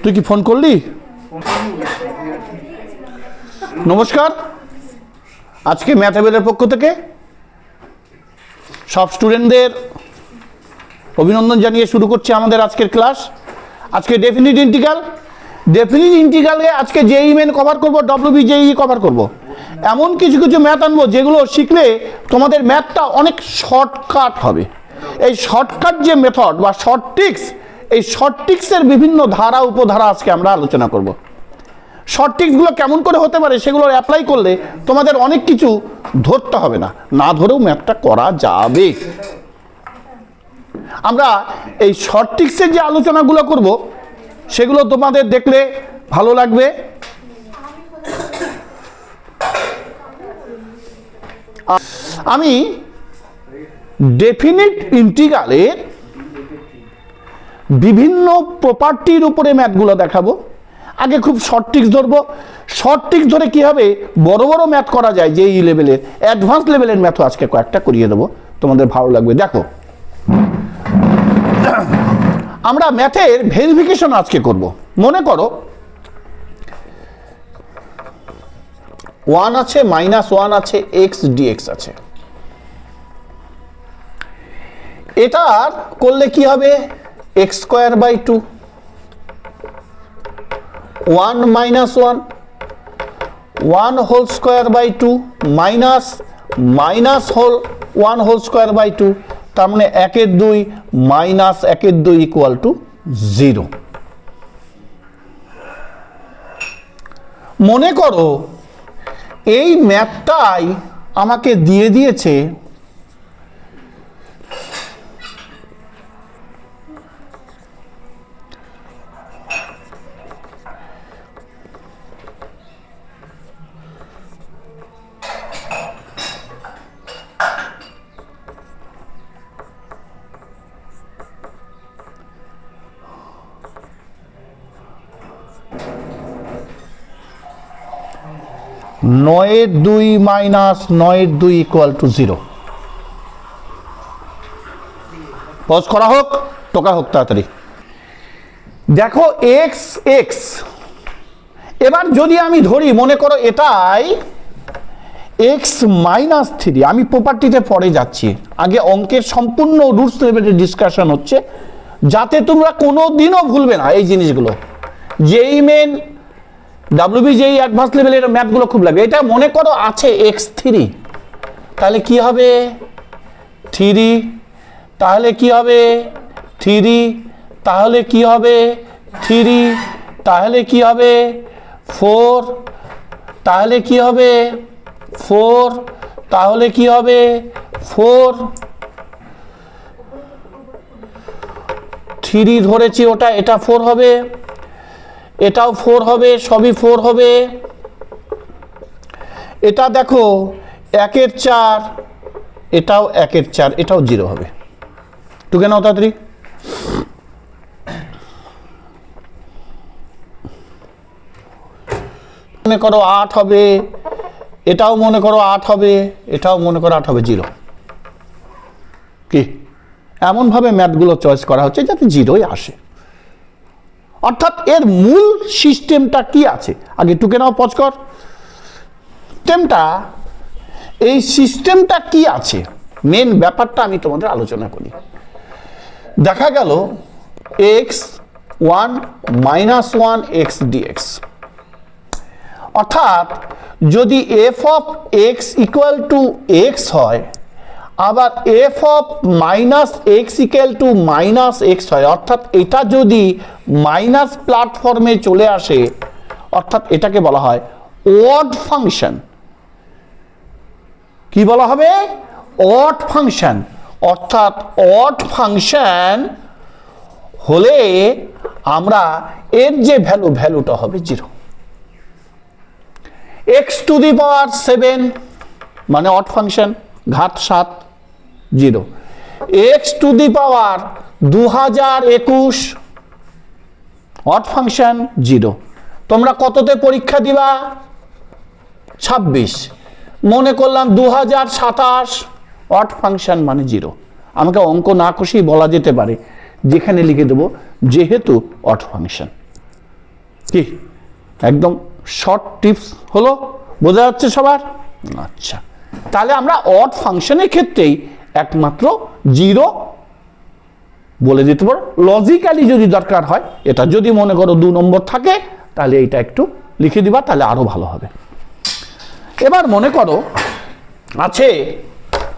তুই কি ফোন করলি? নমস্কার, আজকে ম্যাথেবেলের পক্ষ থেকে সব স্টুডেন্টদের অভিনন্দন জানিয়ে শুরু করছি আমাদের আজকের ক্লাস। আজকে ডেফিনিট ইন্টিগ্রালে আজকে জেই মেন কভার করব, ডব্লিউবি জেই কভার করব। এমন কিছু কিছু ম্যাথ আনবো যেগুলো শিখলে তোমাদের ম্যাথটা অনেক শর্টকাট হবে। এই শর্টকাট যে মেথড বা শর্ট ট্রিক্স, এই শর্ট ট্রিক্সের বিভিন্ন ধারা উপধারা আজকে আমরা আলোচনা করব। শর্ট ট্রিক্সগুলো কেমন করে হতে পারে সেগুলো অ্যাপ্লাই করলে তোমাদের অনেক কিছু ধরতে হবে না, না ধরেও ম্যাথটা করা যাবে। আমরা এই শর্ট ট্রিক্সের যে আলোচনাগুলো করব সেগুলো তোমাদের দেখলে ভালো লাগবে। আমি ডেফিনিট ইন্টিগ্রালের বিভিন্ন প্রপার্টির উপরে ম্যাথগুলো দেখাবো। আগে খুব শর্ট ট্রিক্স ধরবো। শর্ট ট্রিক্স ধরে কি হবে, বড় বড় ম্যাথ করা যায়, যেই লেভেলের অ্যাডভান্স লেভেলের ম্যাথও আজকে কয়েকটা করিয়ে দেবো, তোমাদের ভালো লাগবে। দেখো, আমরা ম্যাথের ভেরিফিকেশন আজকে করব। মনে করো 1 আছে, -1 আছে, x dx আছে। এটার করলে কি হবে, x²/2 1 - 1 1²/2 মাইনাস 1²/2, তার মানে 1/2 মাইনাস 1/2 = 0। মনে করো এই ম্যাথটাই আমাকে দিয়ে দিয়েছে (9/2 মাইনাস 9/2 = 0। পজ করা হোক, টোকা হোক তাড়াতাড়ি। দেখো x x, এবার যদি আমি ধরি, মনে করো এটাই x-3। আমি প্রপার্টিতে পরে যাচ্ছি, আগে অঙ্কের সম্পূর্ণ রুটস লেভেলের ডিসকাশন হচ্ছে, যাতে তোমরা কোনো দিনও ভুলবে না এই জিনিসগুলো। যেই মেন ডাব্লিউবি যেই অ্যাডভান্স লেভেলের ম্যাথগুলো খুব লাগবে। এটা মনে করো আছে x3, তাহলে কি হবে 3, তাহলে কি হবে 3, তাহলে কি হবে 3, তাহলে কি হবে 4, তাহলে কি হবে 4, তাহলে কি হবে 4, 3 ধরেছি ওটা, এটা 4 হবে, এটাও 4 হবে, সবই 4 হবে। এটা দেখো 1 এর 4, এটাও 1 এর 4, এটাও 0 হবে। টুকে নাও তাড়াতাড়ি। মনে করো 8 হবে, এটাও মনে করো 8 হবে, এটাও মনে করো 8 হবে, 0। কি এমনভাবে ম্যাথগুলো চয়েস করা হচ্ছে যাতে 0ই আসে। অর্থাৎ এর মূল সিস্টেমটা কি আছে, আগে টুকে নাও, পজ কর। এই সিস্টেমটা কি আছে, মেন ব্যাপারটা আমি তোমাদের আলোচনা করি। দেখা গেল x1 - 1 x dx, অর্থাৎ যদি f of x = x হয়, আবার f of -x = -x হয়, অর্থাৎ এটা যদি মাইনাস প্ল্যাটফর্মে চলে আসে, অর্থাৎ এটাকে বলা হয় অড ফাংশন। কি বলা হবে, অড ফাংশন। অর্থাৎ অড ফাংশন হলে আমরা এর যে ভ্যালুটা হবে 0। x⁷ মানে অড ফাংশন, ঘাত 7, 0। x⁻2021 odd function, 0। তোমরা কততে পরীক্ষা দিবা, 26। মনে করলাম 2027 অড ফাংশন মানে 0। আমাকে অঙ্ক না কষেই বলা যেতে পারে, যেখানে লিখে দেবো যেহেতু অড ফাংশন। কি একদম শর্ট টিপস হলো, বোঝা যাচ্ছে সবার? আচ্ছা, তাহলে আমরা অড ফাংশনের ক্ষেত্রেই একমাত্র জিরো বলে দিতে পারো। লজিক্যালি যদি দরকার হয়, এটা যদি মনে করো 2 নম্বর থাকে, তাহলে এইটা একটু লিখে দিবা, তাহলে আরো ভালো হবে। এবার মনে করো আছে,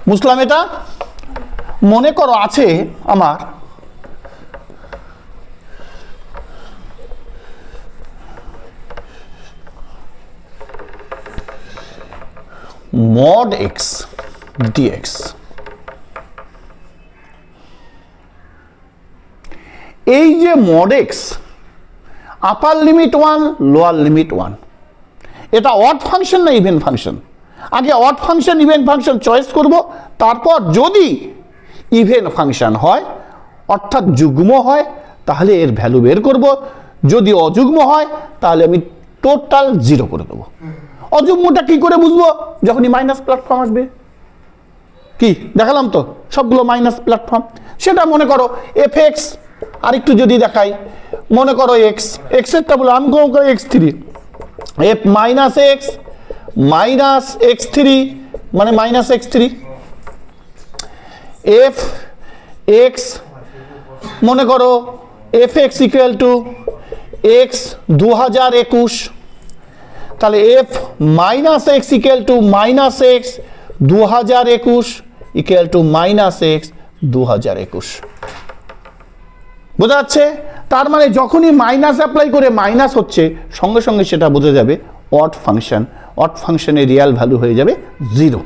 বুঝলাম, এটা মনে করো আছে আমার mod x dx, এই যে mod x আপার লিমিট 1 লোয়ার লিমিট 1, এটা অড ফাংশন না ইভেন ফাংশন? আগে odd function even function choice করব, তারপর যদি ইভেন ফাংশন হয় অর্থাৎ যুগ্ম হয় তাহলে এর ভ্যালু বের করব, যদি অযুগ্ম হয় তাহলে আমি টোটাল 0 করে দেবো। অযুগ্মটা কি করে বুঝবো? যখনই মাইনাস প্ল্যাটফর্ম আসবে। কি দেখালাম তো, সবগুলো মাইনাস প্ল্যাটফর্ম। সেটা মনে করো এফ এক্স, আর একটু যদি দেখাই, মনে করো এক্স, এক্স এরটা বলো আমি কোন করে x3, F minus x minus x3 মানে মাইনাস x3, এফ এক্স মনে করো F x equal two x 2021, তাহলে F minus x equal to minus x 2021 equal to minus x 2021। বোঝা যাচ্ছে? তার মানে যখনই মাইনাস অ্যাপ্লাই করে মাইনাস হচ্ছে, সঙ্গে সঙ্গে সেটা বোঝা যাবে অড ফাংশন। অড ফাংশনের রিয়াল ভ্যালু হয়ে যাবে 0।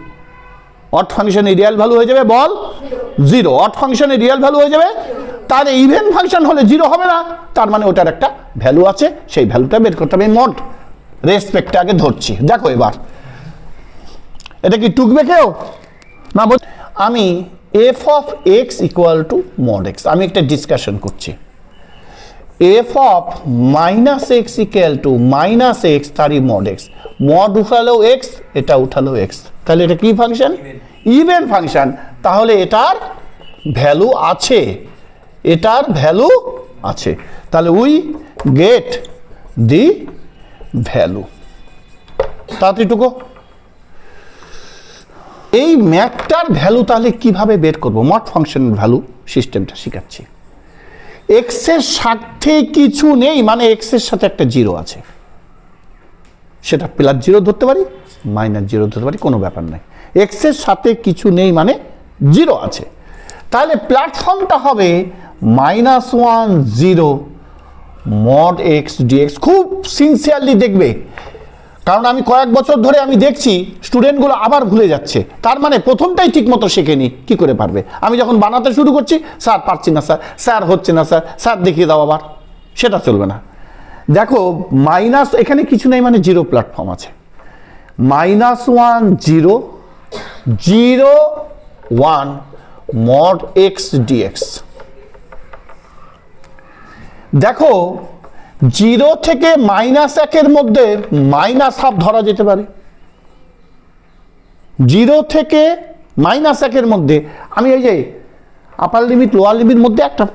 অড ফাংশনের রিয়াল ভ্যালু হয়ে যাবে বল 0। অড ফাংশনের রিয়াল ভ্যালু হয়ে যাবে, তাহলে ইভেন ফাংশন হলে 0 হবে না, তার মানে ওটার একটা ভ্যালু আছে, সেই ভ্যালুটা বের করতে হবে। মড রেসপেক্ট আগে ধরছি, দেখো এবার এটা কি টুকবে কেউ না? আমি F of x equal two mod x, আমি একটা ডিসকাশন করছি। F of minus x equal to minus x তারই মড এক্স, মড উঠালেও এক্স, এটা উঠালেও এক্স, তাহলে এটা কি ফাংশন? Even function. তাহলে এটার ভ্যালু আছে, এটার ভ্যালু আছে, তাহলে উই গেট দি ভ্যালু। তাড়াতাড়িটুকু এই ম্যাথটার ভ্যালু তাহলে কিভাবে বের করব? মড ফাংশনের ভ্যালু সিস্টেমটা শিখাচ্ছি। এক্স এর সাথে কিছু নেই মানে এক্স এর সাথে একটা 0 আছে, সেটা +0 ধরতে পারি -0 ধরতে পারি, কোনো ব্যাপার নাই। এক্স এর সাথে কিছু নেই মানে 0 আছে, তাহলে প্ল্যাটফর্মটা হবে -1 0 mod x dx। খুব সিনসিয়ারলি দেখবে, কারণ আমি কয়েক বছর ধরে আমি দেখছি স্টুডেন্টগুলো আবার ভুলে যাচ্ছে, তার মানে প্রথমটাই ঠিক মতো শেখেনি, কি করে পারবে? আমি যখন বানাতে শুরু করছি, স্যার পারছি না স্যার, স্যার হচ্ছে না স্যার, স্যার দেখিয়ে দাও আবার, সেটা চলবে না। দেখো মাইনাস এখানে কিছু নেই মানে 0 প্ল্যাটফর্ম আছে, -1 0 0 1 mod x dx। দেখো 0 থেকে -1 এর মধ্যে -1/2 ধরা যেতে পারে। 0 থেকে -1 এর মধ্যে আমি এই যে আপার লিমিট লোয়ার লিমিট মধ্যে একটা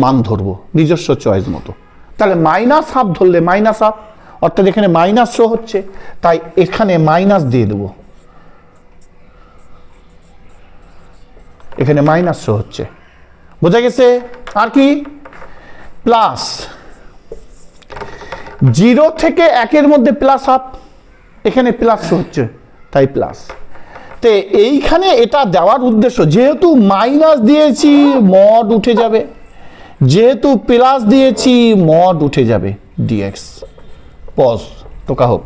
মান ধরবো নিজস্ব চয়েস মতো, তাহলে -1/2 ধরলে -1/2, অর্থাৎ এখানে মাইনাস শো হচ্ছে, তাই এখানে মাইনাস দিয়ে দেবো, এখানে মাইনাস শো হচ্ছে, বোঝা গেছে? আর কি প্লাস 0 থেকে 1 এর মধ্যে +1/2, এখানে প্লাস হচ্ছে তাই প্লাস। তো এইখানে এটা দেওয়ার উদ্দেশ্য, যেহেতু মাইনাস দিয়েছি মড উঠে যাবে, যেহেতু প্লাস দিয়েছি মড উঠে যাবে dx। পজ টোকা হোক।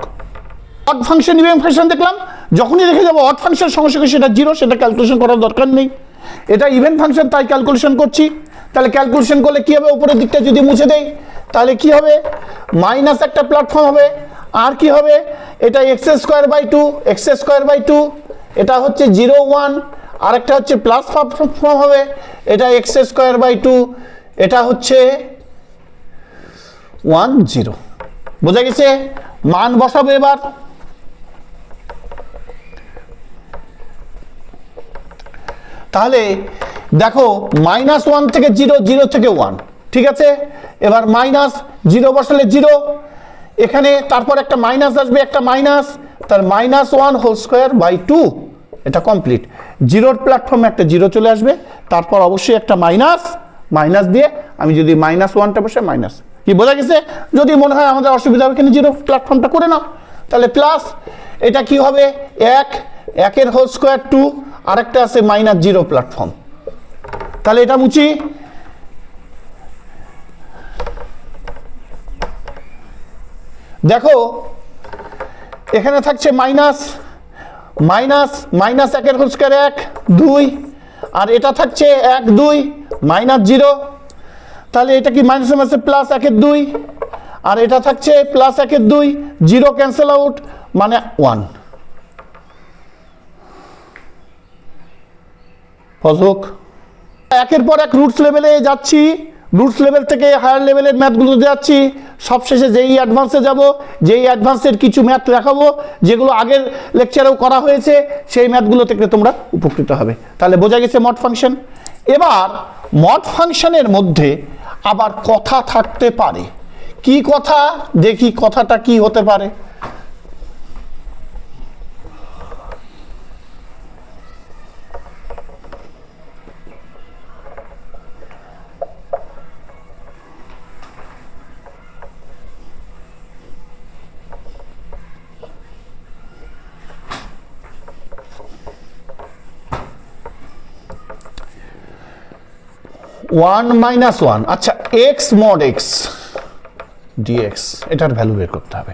অড ফাংশন ইভেন ফাংশন দেখলাম, যখনই দেখে যাবো অড ফাংশন সঙ্গে সঙ্গে সেটা 0, সেটা ক্যালকুলেশন করার দরকার নেই। এটা ইভেন ফাংশন তাই ক্যালকুলেশন করছি, তাহলে ক্যালকুলেশন করলে কি হবে? উপরের দিকটা যদি মুছে দেই তাহলে কি হবে? মাইনাস একটা প্ল্যাটফর্ম হবে, আর কি হবে? এটা x²/2, x²/2, এটা হচ্ছে 0 1, আর একটা হচ্ছে প্লাস প্ল্যাটফর্ম হবে, এটা x²/2, এটা হচ্ছে 1 0। বোঝা গেছে? মান বসাবো এবার। তাহলে দেখো -1 থেকে 0, 0 থেকে 1, ঠিক আছে? এবার -0 বসালে 0, এখানে তারপর একটা মাইনাস আসবে, একটা মাইনাস, তার -1² 2, এটা কমপ্লিট। জিরোর প্ল্যাটফর্মে একটা জিরো চলে আসবে, তারপর অবশ্যই একটা মাইনাস দিয়ে আমি যদি -1টা বসে মাইনাস, কি বোঝা গেছে? যদি মনে হয় আমাদের অসুবিধা হবে এখানে জিরো প্ল্যাটফর্মটা করে নাও, তাহলে প্লাস এটা কি হবে 1 হোল স্কোয়ার 2, আরেকটা আছে -0 প্ল্যাটফর্ম, তাহলে এটা মুছি। দেখো এখানে থাকছে মাইনাস 1 হোল স্কোয়ার 1 2, আর এটা থাকছে 1 2 -0, তাহলে এটা কি মাইনাসে মাইনাসে প্লাস 1 2, আর এটা থাকছে প্লাস 1 2, 0 ক্যান্সেল আউট মানে 1। পজক একের পর এক রুটস লেভেলে যাচ্ছি, রুটস লেভেল থেকে হায়ার লেভেলের ম্যাথগুলোতে যাচ্ছি, সবশেষে যেই অ্যাডভান্সে যাব, যেই অ্যাডভান্সের কিছু ম্যাথ দেখাবো যেগুলো আগের লেকচারেও করা হয়েছে, সেই ম্যাথগুলো থেকে তোমরা উপকৃত হবে। তাহলে বোঝা গেছে মড ফাংশন। এবার মড ফাংশনের মধ্যে আবার কথা থাকতে পারে। কি কথা? দেখি কথাটা কি হতে পারে। ওয়ান মাইনাস ওয়ান, আচ্ছা এক্স মড এক্স ডিএক্স, এটার ভ্যালু বের করতে হবে।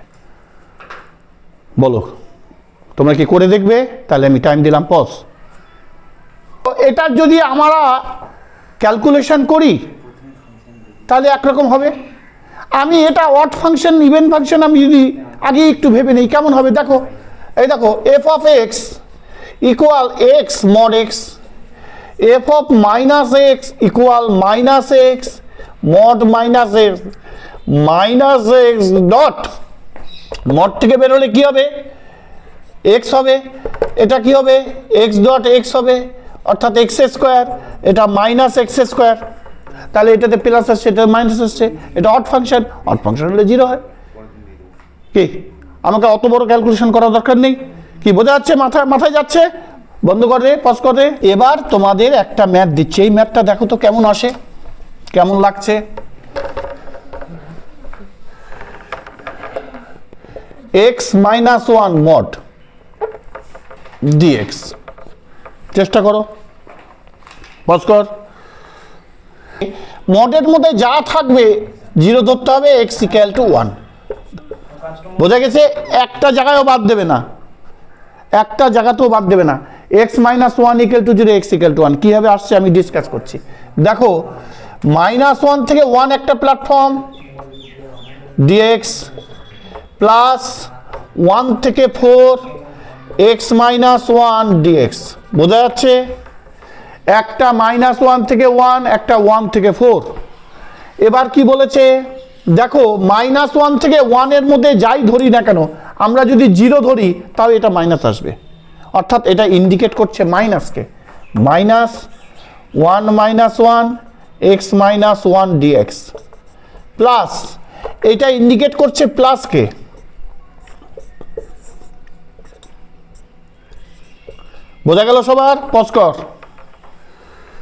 বলো তোমরা কি করে দেখবে? তাহলে আমি টাইম দিলাম পজ। এটার যদি আমরা ক্যালকুলেশন করি তাহলে একরকম হবে। আমি এটা অড ফাংশন ইভেন ফাংশন আমি যদি আগে একটু ভেবে নেই কেমন হবে, দেখো এই দেখো F of x equal x mod x, f of minus x equal minus x mod minus x dot mod থেকে বের হলে কি হবে? x হবে, এটা কি হবে? x dot x হবে, অর্থাৎ x স্কোয়ার, এটা মাইনাস x স্কোয়ার, তাহলে এটাতে প্লাস আসছে, এটা মাইনাস আসছে, এটা অড ফাংশন। অড ফাংশন হলে জিরো হয়। কি আমাকে অত বড় ক্যালকুলেশন করার দরকার নেই। কি বোঝা যাচ্ছে? মাথায় যাচ্ছে? বন্ধ করে পজ করে। এবার তোমাদের একটা ম্যাথ দিচ্ছে, এই ম্যাথটা দেখো তো কেমন আসে, কেমন লাগছে। x - 1 mod dx, চেষ্টা করো, পজ কর। মডের মধ্যে যা থাকবে জিরো ধরতে হবে, x = 1। বোঝা গেছে? একটা জায়গায়ও বাদ দেবে না, একটা জায়গাতেও বাদ দেবে না। x - 1 = 0, x = 1 কিভাবে আসছে আমি ডিসকাস করছি। দেখো -1 থেকে 1 একটা প্ল্যাটফর্ম dx, প্লাস 1 থেকে 4 x - 1 dx, বোঝা যাচ্ছে? একটা -1 থেকে 1, একটা 1 থেকে 4। এবার কি বলেছে দেখো, -1 থেকে 1 এর মধ্যে যাই ধরি না কেন, আমরা যদি 0 ধরি তাও এটা মাইনাস আসবে, অর্থাৎ এটা ইন্ডিকেট করছে মাইনাসকে। -1 - 1 x - 1 dx, প্লাস এটা ইন্ডিকেট করছে প্লাসকে। বোঝা গেল সবার? পজ কর।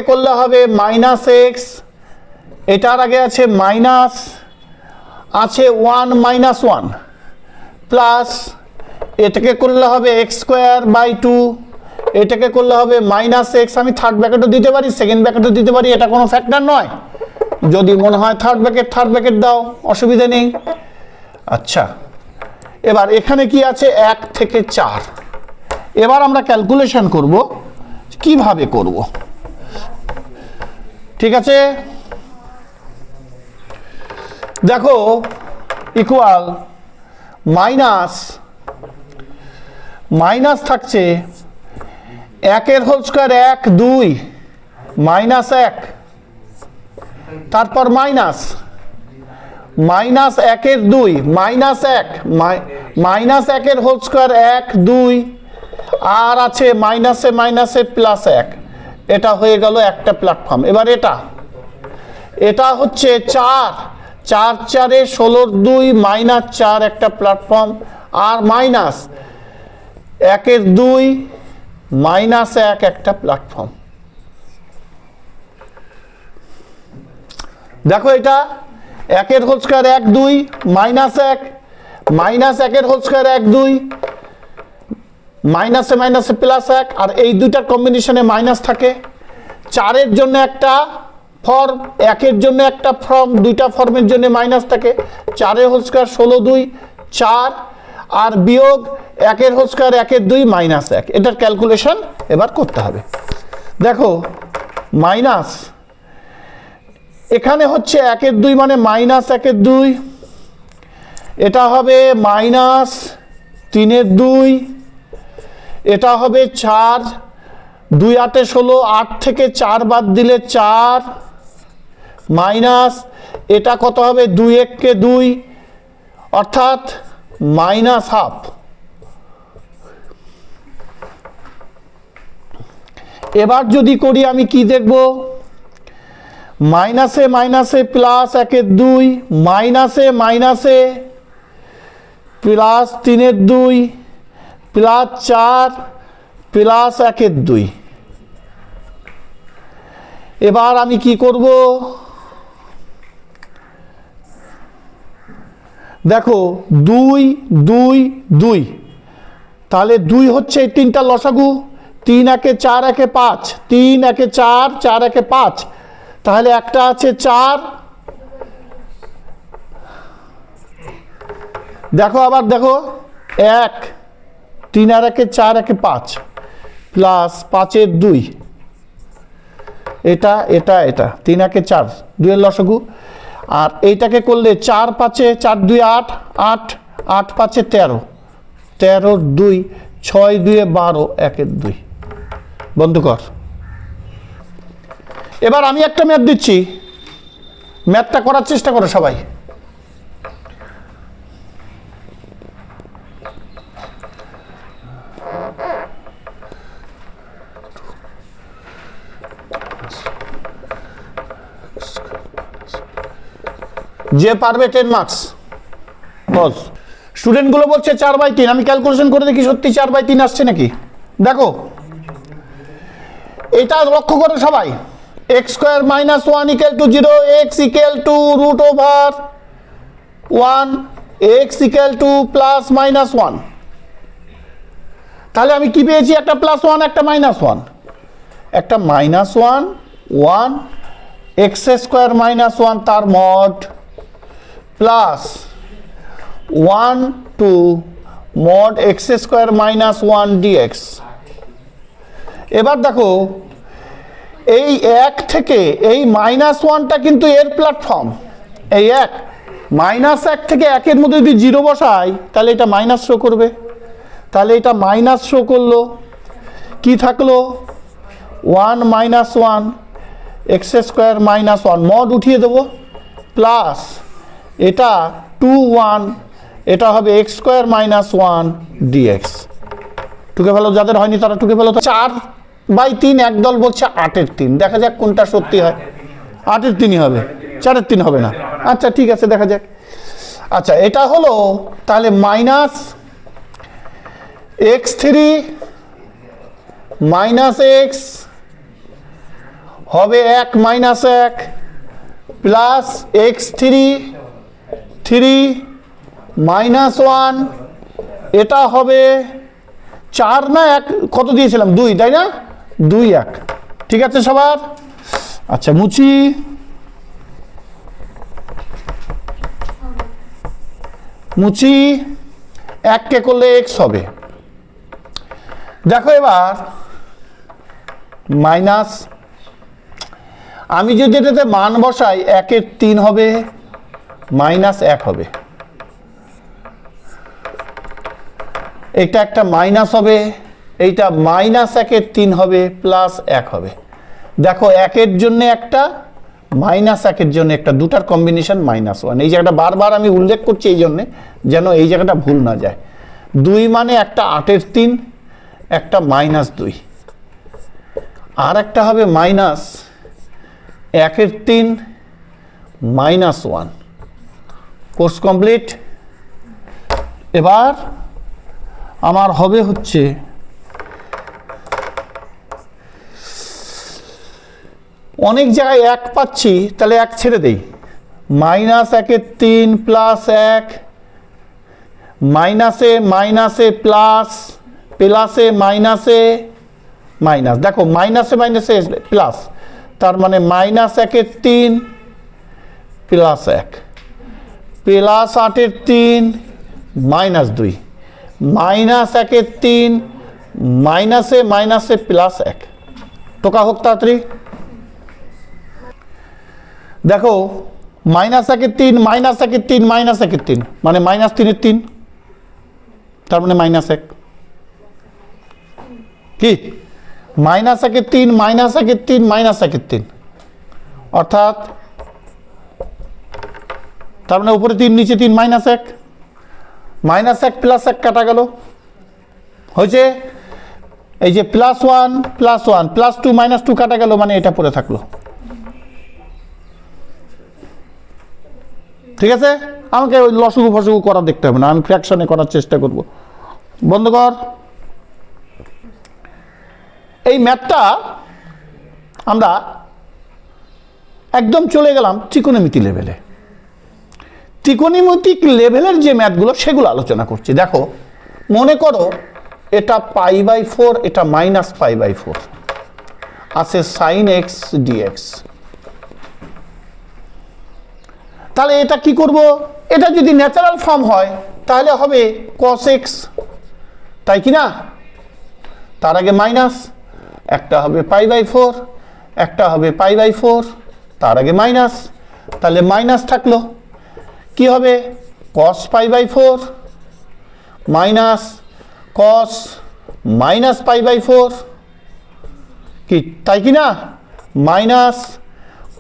করলে হবে -x, এটার আগে আছে মাইনাস, আছে 1 - 1, প্লাস এটাকে করলে হবে x²/2, এটাকে করলে হবে -x। আমি থার্ড ব্র্যাকেটও দিতে পারি, সেকেন্ড ব্র্যাকেটও দিতে পারি, এটা কোনো ফ্যাক্টর নয়। যদি মনে হয় থার্ড ব্র্যাকেট দাও, অসুবিধা নেই। আচ্ছা এবার এখানে কি আছে? 1 থেকে 4। এবার আমরা ক্যালকুলেশন করব, কিভাবে করব, ঠিক আছে? দেখো ইকুয়াল মাইনাস থাকছে 1 হোল স্কোয়ার 1 2 -1, তারপর মাইনাস 1 2 -1 -1 হোল স্কোয়ার 1 2, আর আছে মাইনাসে প্লাস 1, এটা হয়ে গেল একটা প্ল্যাটফর্ম। এবার এটা হচ্ছে 4 4 16 2 -4 একটা প্ল্যাটফর্ম, আর মাইনাস 1 2 -1 একটা প্ল্যাটফর্ম। দেখো এটা 1 হোল স্কয়ার 1 2 -1 -1 হোল স্কয়ার 1 2 মাইনাসে মাইনাসে +1, আর এই দুইটার কম্বিনেশনে মাইনাস থাকে। 4 এর জন্য একটা ফর্ম, 1 এর জন্য একটা ফর্ম, দুইটা ফর্মের জন্য মাইনাস থাকে। 4 হোল স্কয়ার 16 2 4, আর বিয়োগ 1 হোল স্কয়ার 1 2 -1। এটার ক্যালকুলেশন এবার করতে হবে। দেখো মাইনাস এখানে হচ্ছে 1 2 মানে -1 2, এটা হবে -3 2, এটা হবে 4 2 8 16, 8 থেকে 4 বাদ দিলে 4, মাইনাস এটা কত হবে 2 1 কে 2, অর্থাৎ -1/2। এবার যদি করি আমি কি দেখব, মাইনাসে মাইনাসে +1 2, মাইনাসে মাইনাসে +3 2, +4 +1 2। এবার আমি কি করব, দেখো 2 2 2, তাহলে 2 হচ্ছে এই তিনটা লসাগু, 3 1 4 1 5, 3 1 4 4 1 5, তাহলে একটা আছে 4। দেখো আবার দেখো 1 3 আর 1 4 1 5 প্লাস 5 এর 2, এটা এটা এটা 3 1 4 2 এর লসাগু, আর এইটাকে করলে 4 5 4 2 8 8 8 5 13 13 2 6 2 12 1 2। বন্ধ কর। এবার আমি একটা ম্যাথ দিচ্ছি, ম্যাথটা করার চেষ্টা করো সবাই। যে পারবে 10 মার্কস। বস স্টুডেন্টগুলো বলছে 4/3, আমি ক্যালকুলেশন করে দেখি সত্যি 4/3 আসছে নাকি। দেখো এটা লক্ষ্য করো সবাই, x² - 1 = 0, x = √1, x = +-1। তাহলে আমি কি পেয়েছি, একটা +1 একটা -1, একটা -1 1 x² - 1 তার mod plus 1 2 mod x² - 1 dx। এবার দেখো এই 1 থেকে এই -1টা কিন্তু এর প্ল্যাটফর্ম, এই 1 -1 থেকে 1 এর মধ্যে যদি 0 বসাই তাহলে এটা মাইনাস শো করবে, তাহলে এটা মাইনাস শো করলো, কি থাকলো 1 -1 x² - 1 মড উঠিয়ে দেবো, প্লাস এটা 2 1, এটা হবে x² - 1 dx। টুকে ফেলো, যাদের হয়নি তারা টুকে ফেলো। 4/3 একদল বলছে 8-এর 3, দেখা যাক কোনটা সত্যি হয়। 8-এর 3ই হবে, 4-এর 3 হবে না। আচ্ছা ঠিক আছে, দেখা যাক। আচ্ছা এটা হলো তাহলে -x3 - x হবে 1 - 1 প্লাস x3 3 -1, এটা হবে 4 না 1, কত দিয়েছিলাম 2, তাই না, 2 1। ঠিক আছে সবার। আচ্ছা মুচি, মুচি 1 কে করলে x হবে। দেখো এবার মাইনাস, আমি যদি এটাতে মান বসাই 1-এর 3 হবে, -1 হবে, এটা একটা মাইনাস হবে, এইটা -1-এর 3 হবে, +1 হবে। দেখো 1-এর জন্য একটা, -1-এর জন্য একটা, দুটার কম্বিনেশন -1। এই জায়গাটা বারবার আমি উল্লেখ করছি এই জন্যে যেন এই জায়গাটা ভুল না যায়। 2 মানে একটা 8-এর 3, একটা -2, আর একটা হবে -1-এর 3 -1। Course complete. এবার আমার হবে হচ্ছে অনেক জায়গায় 1 পাচ্ছি, তাহলে 1 ছেড়ে দেই। -1/3 +1, মাইনাসে মাইনাসে প্লাস, প্লাসে মাইনাসে মাইনাস। দেখো মাইনাসে মাইনাসে প্লাস, তার মানে -1/3 +1, +8/3 -2, -1/3 মাইনাসে মাইনাসে +1। টোকা হোক তাড়াতাড়ি। দেখো -1/3 -1/3 -1/3 মানে -3/3, তার মানে -1 কি -1/3 -1/3 -1/3, অর্থাৎ তার মানে উপরে 3 নিচে 3 -1 -1 +1 কাটা গেল, হয়েছে এই যে +1 +1 +2 -2 কাটা গেল, মানে এটা পড়ে থাকলো। ঠিক আছে, আমাকে ওই লসগু ফসগু করা দেখতে হবে না, আমি ফ্র্যাকশনে করার চেষ্টা করব। বন্ধ কর। এই ম্যাথটা আমরা একদম চলে গেলাম ত্রিকোণমিতি লেভেলে। ত্রিকোণমিতিক লেভেলের যে ম্যাথগুলো সেগুলো আলোচনা করছি। দেখো মনে করো এটা π/4, এটা -π/4 আছে sin x dx। তাহলে এটা কি করব? এটা যদি ন্যাচারাল ফর্ম হয় তাহলে হবে cos x, তাই কি না? তার আগে মাইনাস, একটা হবে π/4, একটা হবে π/4, তার আগে মাইনাস, তাহলে মাইনাস থাকলো। কি হবে? cos π/4 মাইনাস cos -π/4, কি তাই কি না? Minus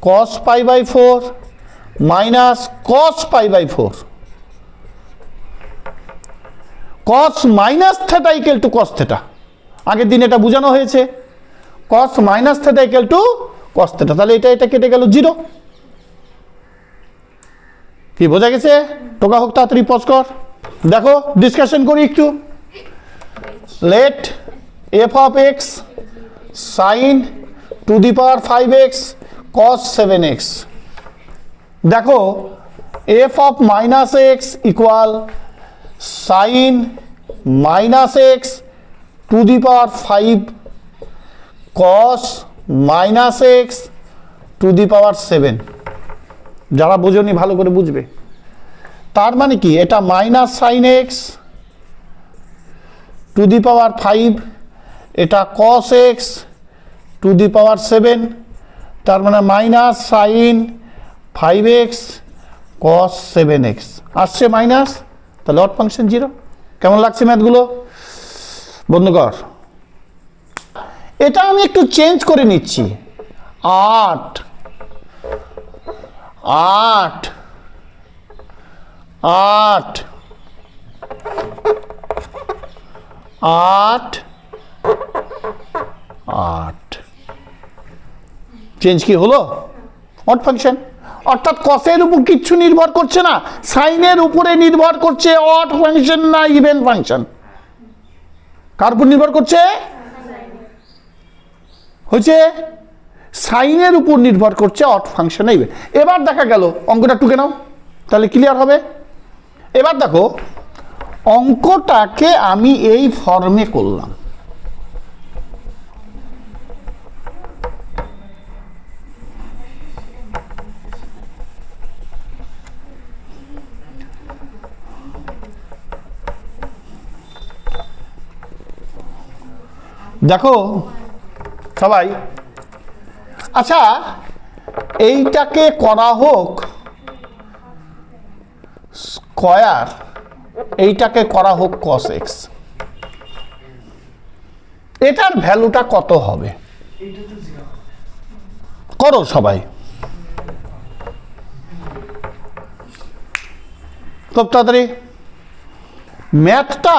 cos π/4 minus cos π/4, cos - θ = cos θ। আগের দিন এটা বোঝানো হয়েছে, cos - θ = cos θ। তাহলে এটা কেটে গেল 0। কি বোঝা গেছে? টোকা হোক তাড়াতাড়ি, পজ কর। দেখো ডিসকাশন করি একটু। Let f of x sin 5x cos 7x। দেখো f of -x equal sin -x 5 cos -x 7। যারা বোঝনি ভালো করে বুঝবে। তার মানে কি? এটা -sin x 5, এটা cos x 7, তার মানে -sin 5x cos 7x আসছে মাইনাস, তাহলে অড ফাংশন 0। কেমন লাগছে ম্যাথগুলো? বন্ধ কর। এটা আমি একটু চেঞ্জ করে নিচ্ছি। 8 8 8 8 8 চেঞ্জ কি হলো? Odd function. অর্থাৎ কসের উপর কিচ্ছু নির্ভর করছে না, সাইনের উপরে নির্ভর করছে। অড ফাংশন না ইভেন ফাংশন? কার উপর নির্ভর করছে? হচ্ছে সাইনের উপর নির্ভর করছে, অড ফাংশন ইভেন। এবার দেখা গেল অঙ্কটা টুকে নাও, তাহলে ক্লিয়ার হবে। এবার দেখো অঙ্কটাকে আমি এই ফর্মে করলাম। দেখো সবাই, আচ্ছা এইটাকে করা হোক স্কয়ার, এইটাকে করা হোক cos x। এটার ভ্যালুটা কত হবে? করো সবাই খুব তাড়াতাড়ি। ম্যাথটা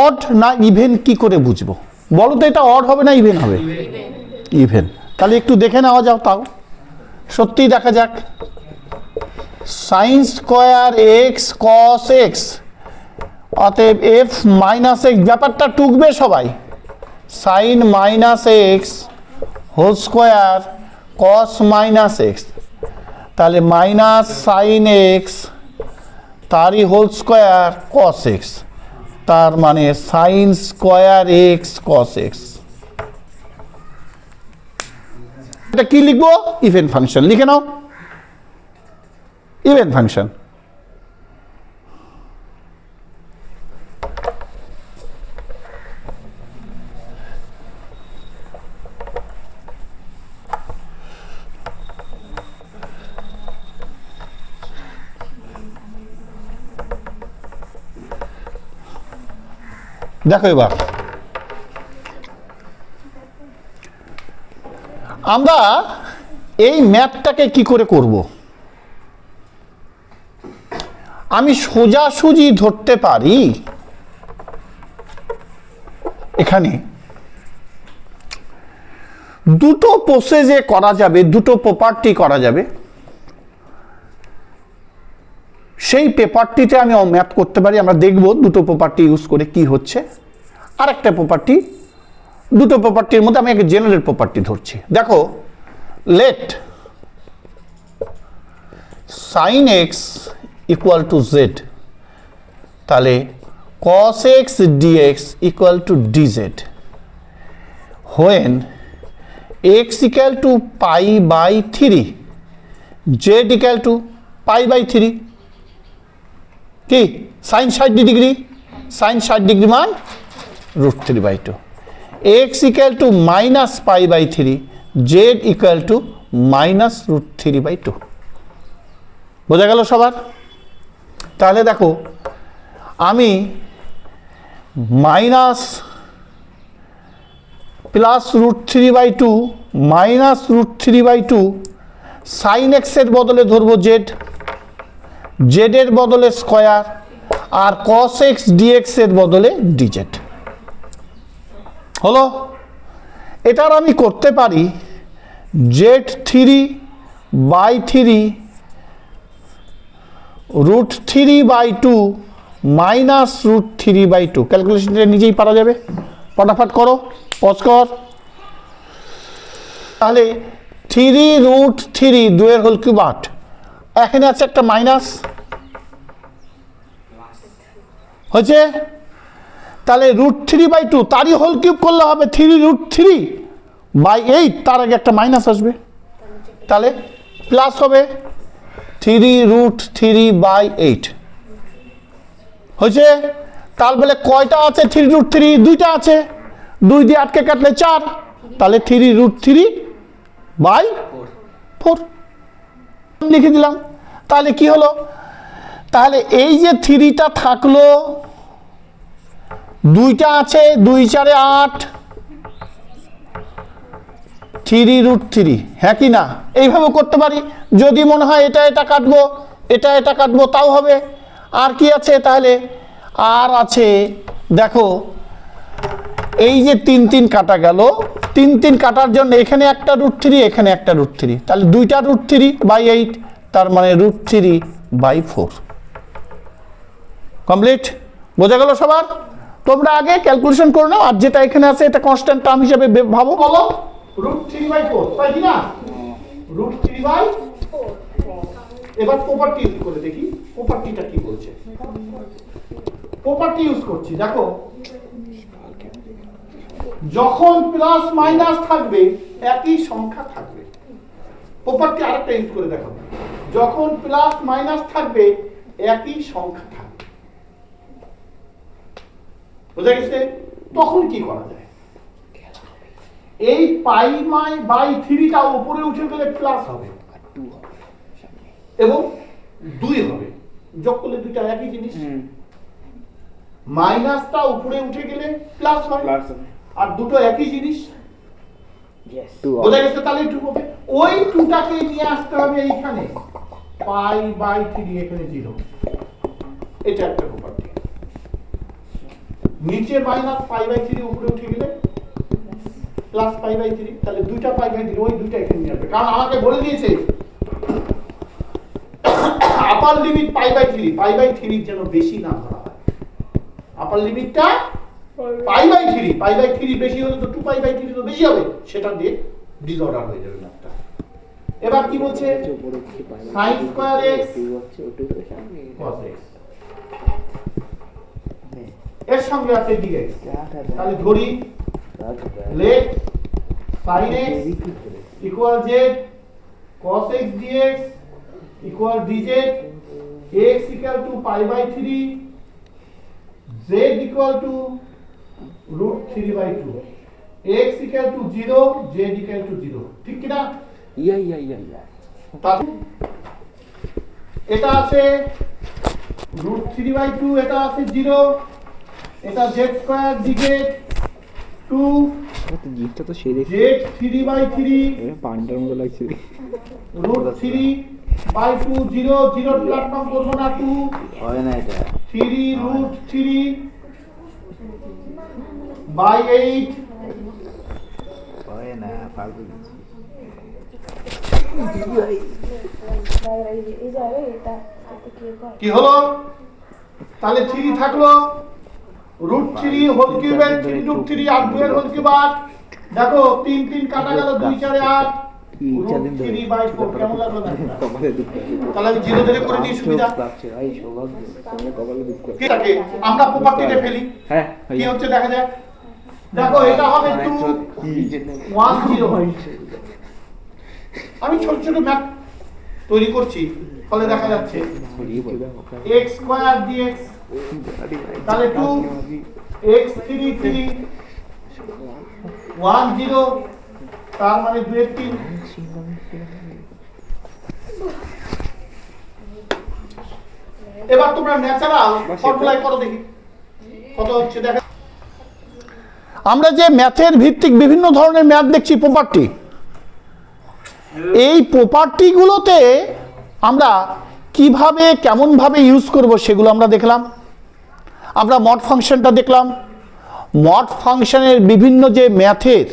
অড না ইভেন কি করে বুঝবো বলো তো? এটা অড হবে না ইভেন হবে? ইভেন। তাহলে একটু দেখে নেওয়া যাও, তাও সত্যিই দেখা যাক। Sine square x cos x, অতএব এফ মাইনাস এক্স, ব্যাপারটা টুকবে সবাই, sine minus x whole square cos minus x, তাহলে মাইনাস সাইন এক্স তারই হোল স্কোয়ার কস এক্স, তার মানে sine square x cos x. এটা কি লিখবো? ইভেন ফাংশন লিখে নাও, ইভেন ফাংশন। দেখো এবার আমরা এই ম্যাথটাকে কি করে করব? আমি সোজাসুজি ধরতে পারি এখানে দুটো প্রসেসে করা যাবে, দুটো প্রপার্টি করা যাবে, সেই পেপারটিতে আমি ম্যাথ করতে পারি। আমরা দেখব দুটো প্রপার্টি ইউজ করে কি হচ্ছে। আর একটা প্রপার্টি, দুটো প্রপার্টির মধ্যে আমি একটা জেনারেল প্রপার্টি ধরছি। দেখো, let sine x equal to z, তাহলে cos x dx equal to dz, when x equal to pi by 3, z equal to pi by 3। কি সাইন 60 ডিগ্রি, সাইন 60 ডিগ্রি মান √3/2, x equal to minus pi by 3, z equal to minus √3/2। বোঝা গেল সবার? তাহলে দেখো, আমি minus plus √3/2 minus √3/2 sign এক্সের বদলে ধরবো জেড, জেডের বদলে স্কোয়ার, আর কস এক্স ডিএক্স এর বদলে ডিজেড। হলো? এটার আমি করতে পারি z3/3 √3/2 মাইনাস √3/2। ক্যালকুলেশনটা নিজেই পারা যাবে, ফটাফট করো, পজ কর। তাহলে 3√3 2 এর হোল কিউব 8, এখানে আছে একটা মাইনাস, হয়েছে? তাহলে √3/2 তারই হোল কিউব করলে হবে 3√3/8, তার আগে একটা মাইনাস আসবে, তাহলে প্লাস হবে 3√3/8। হয়েছে? তার বলে কয়টা আছে 3√3? দুইটা আছে, 2 দিয়ে 8কে কাটলে 4, তাহলে 3√3/4 লিখে দিলাম। তাহলে কি হলো? তাহলে এই যে 3টা থাকলো, দুইটা আছে, 2 4 8, 3√3, হ্যাঁ কি না? এইভাবে করতে পারি। যদি মনে হয় এটা এটা কাটবো, এটা এটা কাটবো, তাও হবে। আর কি আছে তাহলে? আর আছে, দেখো, এই যে 3 3 কাটা গেল, 3 3 কাটার জন্য এখানে একটা √3, এখানে একটা √3, তাহলে দুইটা √3/8, তার মানে √3/4। কমপ্লিট? বোঝা গেল সবার? তোমরা আগে ক্যালকুলেশন করে নাও, আর যেটা এখানে আছে এটা কনস্ট্যান্ট টার্ম হিসেবে ভাবো। বলো √3/4, তাই কি না? √3/4। এবার প্রপার্টি ইউজ করে দেখি, প্রপার্টিটা কি বলছে। প্রপার্টি ইউজ করছি, দেখো, যখন প্লাস মাইনাস থাকবে একই সংখ্যা থাকবে। প্রপার্টি আরেকটা ইউজ করে দেখো, যখন প্লাস মাইনাস থাকবে একই সংখ্যা থাকবে। বুঝা গেছে? তখন কি করা যায়? এই পাই বাই 3টা উপরে উঠে গেলে প্লাস হবে এবং 2 হবে, যোগ করলে দুইটা একই জিনিস। মাইনাসটা উপরে উঠে গেলে প্লাস হয়, আর দুটো একই জিনিস। বোঝা গেছে? তাহলে 2 হবে। ওই 2টাকে নিয়ে আসতে হবে এইখানে, পাই বাই 3 এখানে 0। এটা একটা প্রপার্টি। নিচে মাইনাস পাই বাই 3 উপরে উঠে গেলে প্লাস পাই বাই 3, তাহলে দুইটা পাই বাই 3, ওই দুইটা এখানে নিয়ে আসবে। কারণ আমাকে বলে দিয়েছে আপার লিমিট পাই বাই 3 যেন বেশি না ধরা হয়। আপার লিমিটটা পাই বাই 3 বেশি হলে তো 2 পাই বাই 3 তো বেশি হবে, সেটা দিয়ে ডিসঅর্ডার হয়ে যাবে ম্যাথটা। এবার কি বলছে sin square x cos x এর সঙ্গে আছে dx, তাহলে ধরি let sin x equal z cos x dx equal dz, x equal to pi by 3, z equal to root 3 by 2, x equal to 0, z equal to 0, ঠিক কি না? ইয়া এটা আছে root 3 by 2, এটা আছে 0, এটা z স্কয়ার dz 2, তো জিনিসটা তো সেই z 3 by 3 এটা পান্ডার মতো লাগছে root 3 by 2 0 0 প্ল্যাটফর্ম করব না 2 হয় না এটা 3 root 3 by 8 হয় না ফালতু কিছু কি হলো? তাহলে 3 থাকলো, root 3 হোল কিউব 3 root 3 আর 2 এর হোল কিউব 8, দেখো 3 3 কাটা গেল 2 4 8 root 3 by 4, কেমন লাগলো না? তাহলে আমি 0 ধরে করে দিই সুবিধা। কি থাকে আমরা প্রপার্টিতে ফেলি, হ্যাঁ কি হচ্ছে দেখা যায়, দেখো এটা হবে 2 1 0, আমি ছোট ছোট ম্যাপ তৈরি করছি, ফলে দেখা যাচ্ছে x স্কয়ার dx, তাহলে 2 x 3 3 1 0, তার মানে 2 এর 3। এবার তোমরা ন্যাচারাল ফর্মুলায় করো দেখি কত হচ্ছে দেখা। আমরা যে ম্যাথের ভিত্তিক বিভিন্ন ধরনের ম্যাথ দেখছি প্রপার্টি, এই প্রপার্টিগুলোতে আমরা কিভাবে কেমনভাবে ইউজ করব সেগুলো আমরা দেখলাম। আমরা মড ফাংশনটা দেখলাম, মড ফাংশনের বিভিন্ন যে ম্যাথের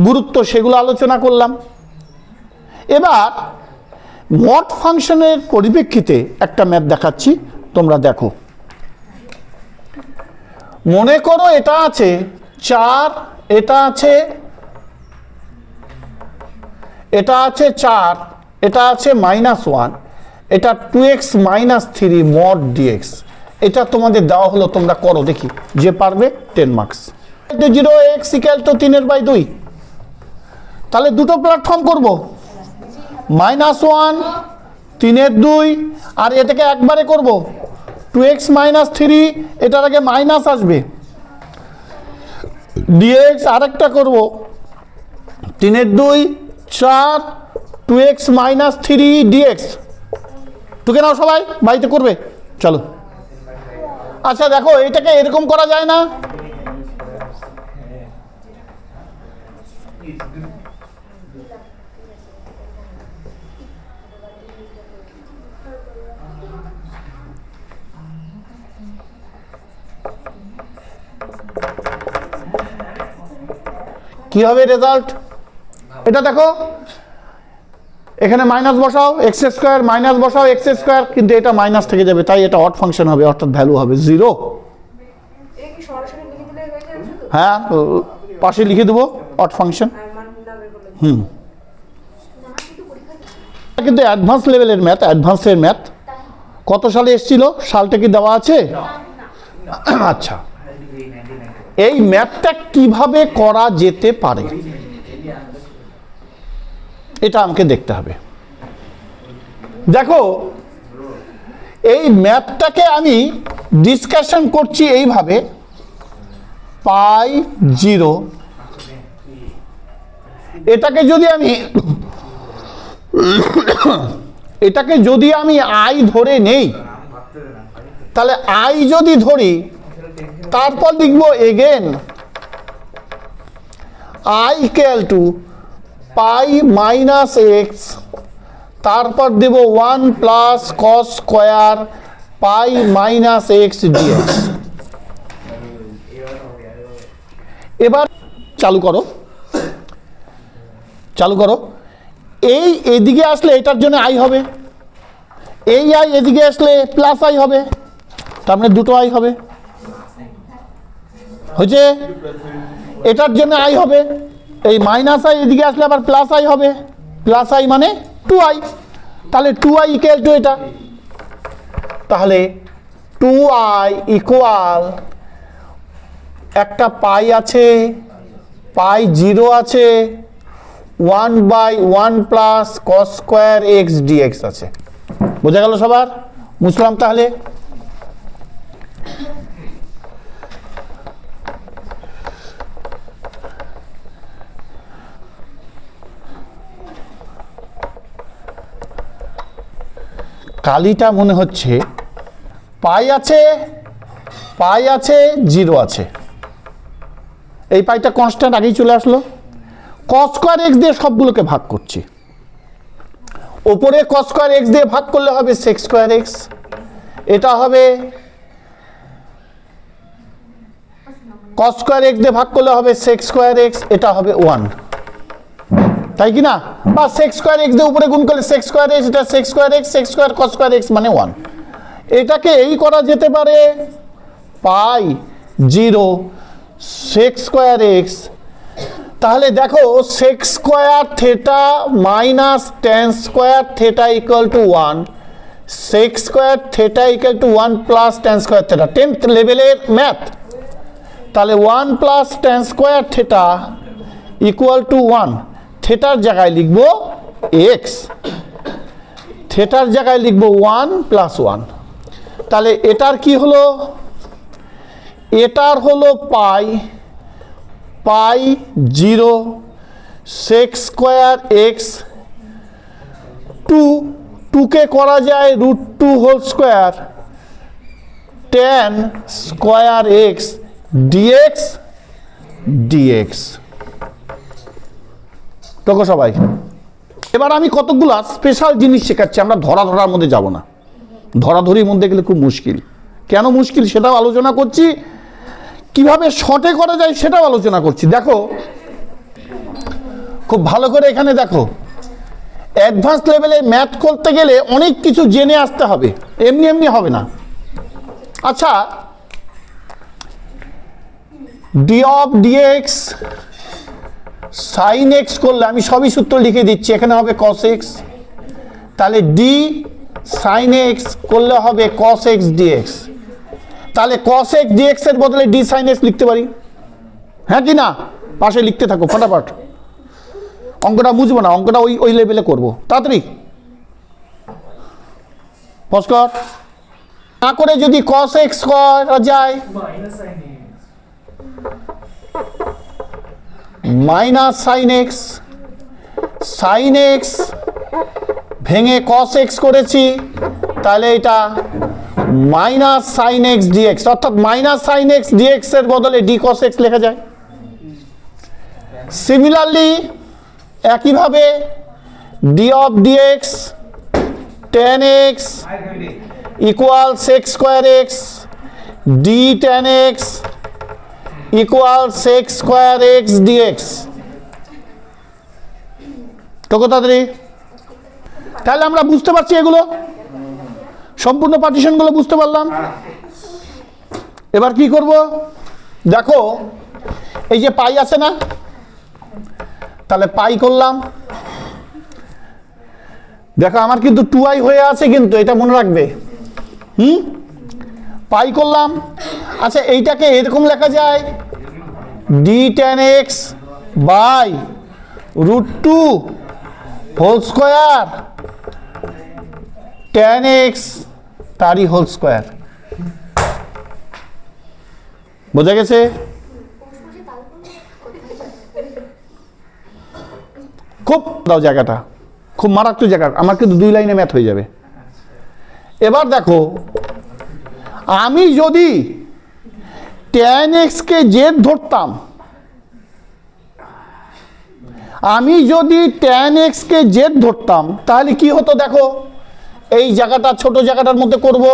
গুরুত্ব সেগুলো আলোচনা করলাম। এবার মড ফাংশনের পরিপ্রেক্ষিতে একটা ম্যাথ দেখাচ্ছি, তোমরা দেখো। মনে করো এটা আছে 4, এটা আছে 4, এটা আছে -1, এটা 2x - 3 mod dx, এটা তোমাদের দেওয়া হলো, তোমরা করো দেখি, যে পারবে 10 মার্কস। 0 x = 3/2, তাহলে দুটো প্ল্যাটফর্ম করব, -1 3/2, আর এটাকে একবারে করব 2x - 3, এটার আগে মাইনাস আসবে, dx আরেকটা করব 3/2 4 2x - 3 dx, টুকে নাও সবাই, বাড়িতে করবে, চলো। আচ্ছা দেখো এটাকে এরকম করা যায় না, কি হবে রেজাল্ট? এটা দেখো এখানে মাইনাস বসাও x স্কয়ার, মাইনাস বসাও x স্কয়ার, কিন্তু এটা মাইনাস থেকে যাবে, তাই এটা অড ফাংশন হবে, অর্থাৎ ভ্যালু হবে 0। হ্যাঁ পাশে লিখে দেবো অড ফাংশন। কিন্তু অ্যাডভান্স লেভেলের ম্যাথ, অ্যাডভান্সের ম্যাথ কত সালে এসেছিল, সালটা কি দেওয়া আছে? আচ্ছা, এই ম্যাথটা কিভাবে করা যেতে পারে এটা আমাকে দেখতে হবে। দেখো এই ম্যাথটাকে আমি ডিসকাশন করছি এইভাবে, পাই 0, এটাকে যদি আমি আই ধরে নেই, তাহলে আই যদি ধরি, তারপর লিখবো again I equal to pi minus x, তারপর দেব 1 plus cos square pi minus x dx. এবার চালু করো, এই এদিকে আসলে এটার জন্য আই হবে, এই আই এদিকে আসলে প্লাস আই হবে, তার মানে দুটো আই হবে, হয়েছে? এটার জন্য আই হবে, এই মাইনাস আই এদিকে আসলে আবার প্লাস আই হবে, প্লাস আই মানে 2i, তাহলে 2i ইকুয়াল টু এটা, তাহলে 2i ইকুয়াল একটা পাই আছে, পাই 0 আছে, 1/1 plus cos square x dx আছে। বোঝা গেল সবার? বুঝলাম তাহলে? কালিটা মনে হচ্ছে পাই আছে, পাই আছে, 0 আছে, এই পাইটা কনস্ট্যান্ট আগেই চলে আসলো। কস স্কোয়ার এক্স দিয়ে সবগুলোকে ভাগ করছি, ওপরে কস স্কোয়ার এক্স দিয়ে ভাগ করলে হবে সেক স্কোয়ার এক্স, এটা হবে কস স্কোয়ার এক্স দিয়ে ভাগ করলে হবে সেক স্কোয়ার এক্স, এটা হবে 1, তাই কি না? বা সেক স্কোয়ার এক্স দিয়ে উপরে গুণ করলে সেক স্কোয়ার এক্স, এটা sec square x, sec square cos square x মানে 1। এটাকে এই করা যেতে পারে, পাই 0 সেক স্কোয়ার এক্স, তাহলে দেখো sec square theta minus tan square theta equal to 1, sec square theta equal to 1 plus tan square theta, 10th লেভেলের ম্যাথ। তাহলে 1 plus tan square theta equal to 1, থেটার জায়গায় লিখব এক্স, থেটার জায়গায় লিখব 1 প্লাস 1, তাহলে এটার কি হলো? এটার হলো পাই, পাই 0 সেক স্কোয়ার এক্স, 2কে করা যায় √2 whole square tan square x dx dx. দেখো সবাই, এবার আমি কতগুলা স্পেশাল জিনিস শেখাচ্ছি, আমরা ধরার মধ্যে যাব না, ধরাধরির মধ্যে গেলে খুব মুশকিল। কেন মুশকিল সেটাও আলোচনা করছি, কিভাবে শর্টে করা যায় সেটাও আলোচনা করছি। দেখো খুব ভালো করে এখানে দেখো, অ্যাডভান্স লেভেলে ম্যাথ করতে গেলে অনেক কিছু জেনে আসতে হবে, এমনি এমনি হবে না। আচ্ছা, d of dx sine x করলে, আমি সবই সূত্র লিখে দিচ্ছি, এখানে হবে কস এক্স, তাহলে ডি সাইন এক্স করলে হবে কস এক্স ডিএক্স, তাহলে কস এক্স ডিএক্স এর বদলে ডি সাইন এক্স লিখতে পারি, হ্যাঁ কি না? পাশে লিখতে থাকো ফটাফট, অঙ্কটা বুঝবো না, অঙ্কটা ওই লেভেলে করবো, তাড়াতাড়ি পস্কর না করে যদি কস এক্স করা যায় minus sine x, sine x ভেঙে কস এক্স করেছি, তাহলে এটা মাইনাস সাইন এক্স ডিএক্স, অর্থাৎ মাইনাস সাইন এক্স ডিএক্স এর বদলে ডি কস এক্স লেখা যায়। সিমিলারলি একইভাবে d of dx tan x equal sec square x, d tan x equal sec square x dx. তো তাড়াতাড়ি, তাহলে আমরা বুঝতে পারছি এগুলো, সম্পূর্ণ পার্টিশনগুলো বুঝতে পারলাম। এবার কি করব? দেখো এই যে পাই আছে না, তাহলে পাই করলাম, দেখো আমার কিন্তু 2i হয়ে আছে, কিন্তু এটা মনে রাখবে, পাই করলাম। আচ্ছা, এইটাকে এরকম লেখা যায় d tan x by √2 whole square tan x তারই হোল স্কোয়ার। বোঝা গেছে? খুব দাও জায়গাটা, খুব মারাত্মক জায়গা, আমার কিন্তু 2 লাইনে ম্যাথ হয়ে যাবে। এবার দেখো, আমি যদি ট্যান এক্স কে জেড ধরতাম, আমি যদি ট্যান এক্স কে জেড ধরতাম, তাহলে কি হতো দেখো, এই জায়গাটা ছোট জায়গাটার মধ্যে করব,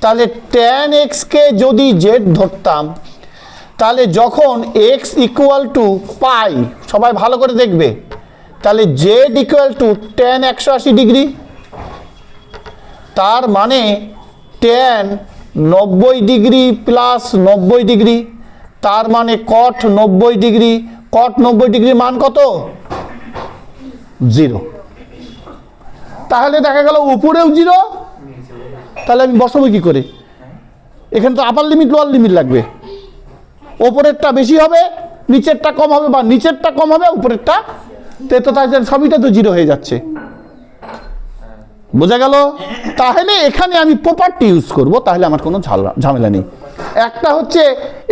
তাহলে ট্যান এক্স কে যদি জেড ধরতাম, তাহলে যখন এক্স ইকুয়াল টু পাই, সবাই ভালো করে দেখবে, তাহলে Z equal two tan 180 degree, তার মানে tan 90 ডিগ্রি প্লাস 90 ডিগ্রি, তার মানে cot 90 ডিগ্রি, cot 90 ডিগ্রির মান কত? 0। তাহলে দেখা গেল উপরেও 0, তাহলে আমি বসাবো কি করে? এখানে তো আপার লিমিট লোয়ার লিমিট লাগবে, ওপরেরটা বেশি হবে নিচেরটা কম হবে, বা নিচেরটা কম হবে উপরেরটা, তো তাই সবইটা তো 0 হয়ে যাচ্ছে। বোঝা গেল? তাহলে এখানে আমি প্রপার্টি ইউজ করব, তাহলে আমার কোনো ঝামেলা নেই। একটা হচ্ছে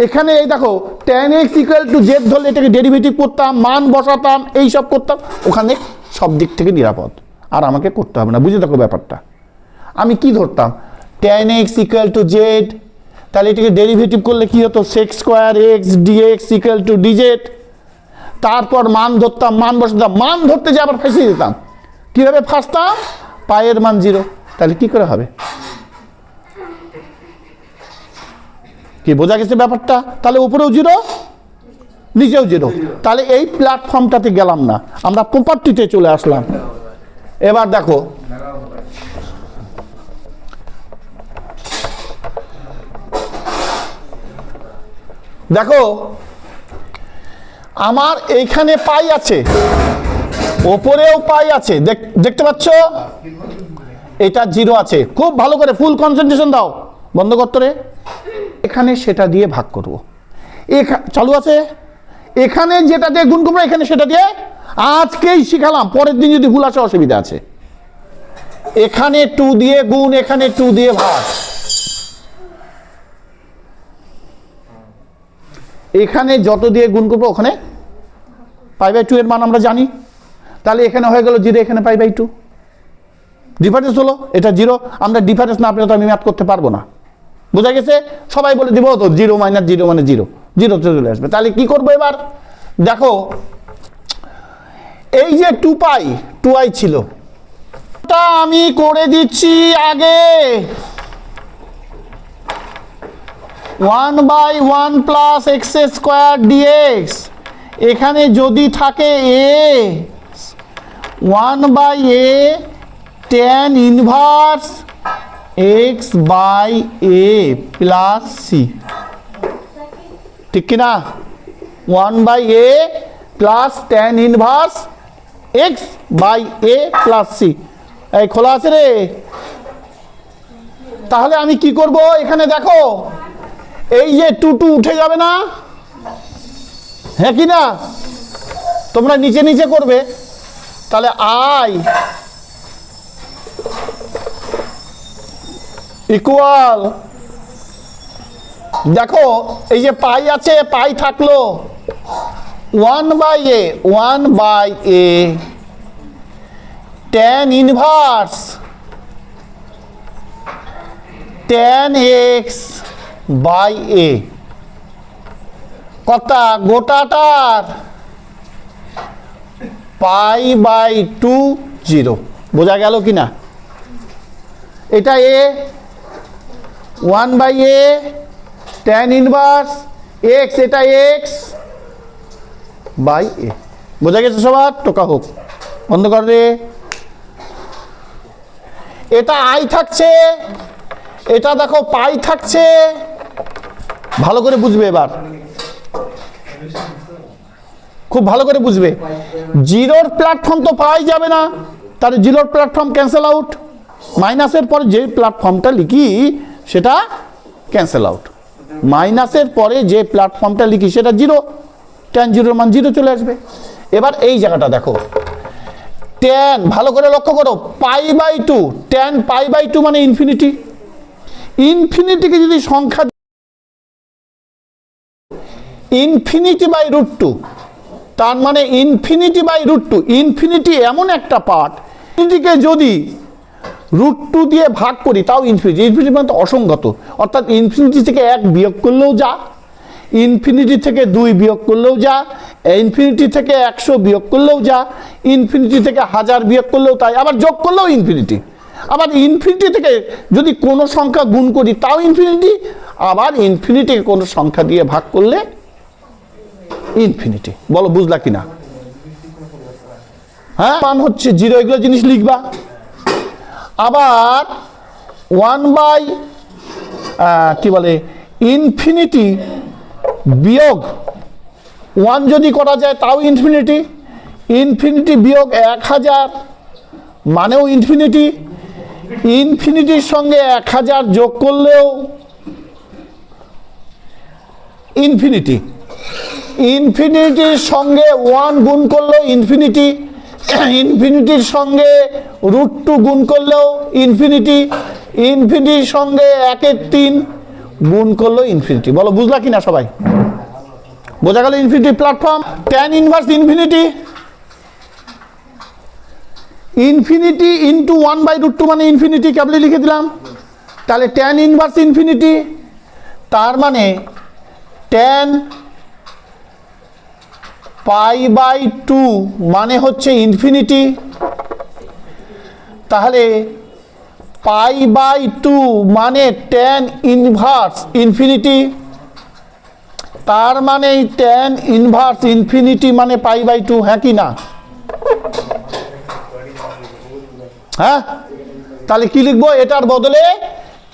এখানে এই দেখো tan x = z ধরলে এটাকে ডেরিভেটিভ করতাম, মান বসাতাম, এই সব করতাম, ওখানে সব দিক থেকে নিরাপদ, আর আমাকে করতে হবে না। বুঝে দেখো ব্যাপারটা, আমি কি ধরতাম tan x = z, তাহলে এটাকে ডেরিভেটিভ করলে কি হতো sec² x dx = dz, তারপর মান ধরতাম, মান বসাতাম, মান ধরতে যে আবার ফাঁসিয়ে দিতাম। কীভাবে ফাঁসতাম? পায়ের মান 0, তাহলে কি করে হবে? কি বোঝা গেছে ব্যাপারটা? তাহলে উপরেও 0 নিচেও 0, তাহলে এই প্ল্যাটফর্মটাতে গেলাম না, আমরা প্রপার্টিতে চলে আসলাম। এবার দেখো দেখো আমার এইখানে পাই আছে, ওপরেও পাই আছে, দেখতে পাচ্ছ? এটা 0 আছে। খুব ভালো করে ফুল কনসেন্ট্রেশন দাও, বন্ধ করতে রে। এখানে সেটা দিয়ে ভাগ করব, চালু আছে। এখানে যেটা দিয়ে গুণ করবো, এখানে সেটা দিয়ে, আজকেই শিখালাম, পরের দিন যদি ভুল আসে অসুবিধা আছে। এখানে 2 দিয়ে গুণ, এখানে 2 দিয়ে ভাগ, এখানে যত দিয়ে গুণ করবো ওখানে π/2 এর মান আমরা জানি, তাহলে এখানে হয়ে গেল 0, এখানে π/2, ডিফারেন্স হলো এটা 0। আমরা ডিফারেন্স না পেলে তো আমি ম্যাথ করতে পারবো না। বোঝা গেছে? সবাই বলে দিব তো 0 - 0 মানে 0, 0 চলে আসবে। তাহলে কি করবো এবার দেখো, এই যে 2i ছিল, তা আমি করে দিচ্ছি আগে 1/1 + x² dx, এখানে যদি থাকে a, 1/a tan inverse x/a + c, ঠিক কিনা? 1/a + tan inverse x/a + c, এই খোলা আছে রে। তাহলে আমি কি করব? এখানে দেখো এই যে 2 উঠে যাবে না, হ্যাঁ কি না? তোমরা নিচে নিচে করবে, তাহলে i ইকুয়াল, দেখো এই যে পাই আছে, পাই থাকলো 1/a tan inverse tan x/a, কটা গোটাটার π/2 0। বোঝা গেল কি না? এটা a, 1/a tan inverse x, এটা x/a। বোঝা গেছে সবার? টোকা হোক, বন্ধ কর রে। এটা i থাকছে, এটা দেখো পাই থাকছে, ভালো করে বুঝবে এবার, খুব ভালো করে বুঝবে। 0 প্ল্যাটফর্ম তো পাওয়াই যাবে না, তাহলে 0 প্ল্যাটফর্ম ক্যান্সেল আউট, মাইনাসের পরে যে প্ল্যাটফর্মটা লিখি সেটা ক্যান্সেল আউট, মাইনাসের পরে যে প্ল্যাটফর্মটা লিখি সেটা 0, tan 0 এর মান 0 চলে আসবে। এবার এই জায়গাটা দেখো, tan, ভালো করে লক্ষ্য করো, π/2, tan π/2 মানে ইনফিনিটি। ইনফিনিটিকে যদি সংখ্যা ∞/√2, তার মানে ∞/√2, ইনফিনিটি এমন একটা পার্ট, ইনফিনিটিকে যদি √2 দিয়ে ভাগ করি তাও ইনফিনিটি, ইনফিনিটি মানে তো অসংখ্যত, অর্থাৎ ইনফিনিটি থেকে 1 বিয়োগ করলেও যা, ইনফিনিটি থেকে 2 বিয়োগ করলেও যা, ইনফিনিটি থেকে 100 বিয়োগ করলেও যা, ইনফিনিটি থেকে 1000 বিয়োগ করলেও তাই, আবার যোগ করলেও ইনফিনিটি। আবার ইনফিনিটি থেকে যদি কোনো সংখ্যা গুণ করি তাও ইনফিনিটি, আবার ইনফিনিটিকে কোনো সংখ্যা দিয়ে ভাগ করলে ইনফিনিটি। বলো বুঝলা কিনা? হ্যাঁ, মান হচ্ছে 0, এগুলো জিনিস লিখবা। আবার 1 কি বলে ইনফিনিটি বিয়োগ 1 যদি করা যায় তাও ইনফিনিটি, ইনফিনিটি বিয়োগ 1000 মানেও ইনফিনিটি, ইনফিনিটির সঙ্গে 1000 যোগ করলেও ইনফিনিটি, ইনফিনিটির সঙ্গে 1 গুণ করলেও ইনফিনিটি, ইনফিনিটির সঙ্গে √2 গুণ করলেও ইনফিনিটি, ইনফিনিটির সঙ্গে 1/3 গুণ করলেও ইনফিনিটি। বলো বুঝলা কিনা সবাই? বোঝা গেল infinity platform. tan inverse infinity, infinity into 1/√2 মানে ইনফিনিটি, কেবলই লিখে দিলাম। তাহলে tan ইনভার্স ইনফিনিটি, তার মানে tan π/2 মানে হচ্ছে ইনফিনিটি। তাহলে π/2 মানে tan ইনভার্স ইনফিনিটি, তার মানে tan ইনভার্স ইনফিনিটি মানে π/2, হ্যাঁ কি না? হ্যাঁ, তাহলে কি লিখবো? এটার বদলে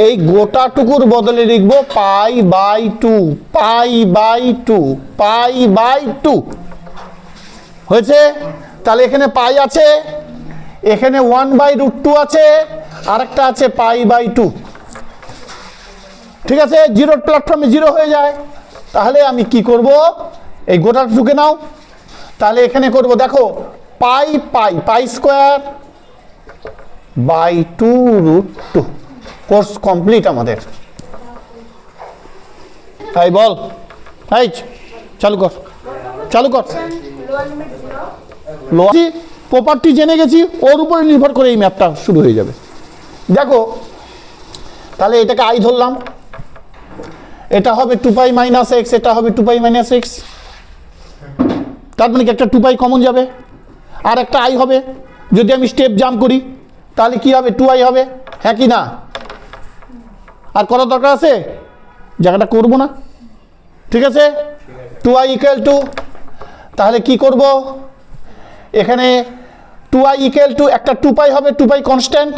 এই গোটাটুকুর বদলে লিখবো π/2, π/2 হয়েছে। তাহলে এখানে পাই আছে, এখানে 1/√2 আছে, আরেকটা আছে π/2। ঠিক আছে, জিরোর প্ল্যাটফর্মে 0 হয়ে যায়। তাহলে আমি কি করব? এই গোটাটুকুকে নাও, তাহলে এখানে করব দেখো π/2√2। কোর্স কমপ্লিট আমাদের। তাই বল, এই চালু কর, চালু কর। প্রপার্টি জেনে গেছি, ওর উপরে নির্ভর করে এই ম্যাপটা শুরু হয়ে যাবে। দেখো, তাহলে এটাকে আই ধরলাম, এটা হবে 2π - x, এটা হবে 2π - x। তার মানে কি একটা 2π কমন যাবে, আর একটা আই হবে। যদি আমি স্টেপ জাম্প করি তাহলে কি হবে? 2i হবে, হ্যাঁ কি না? আর কত দরকার আছে? জায়গাটা করবো না, ঠিক আছে। 2i = তাহলে কি করব? এখানে 2i = একটা 2π হবে, 2π কনস্ট্যান্ট,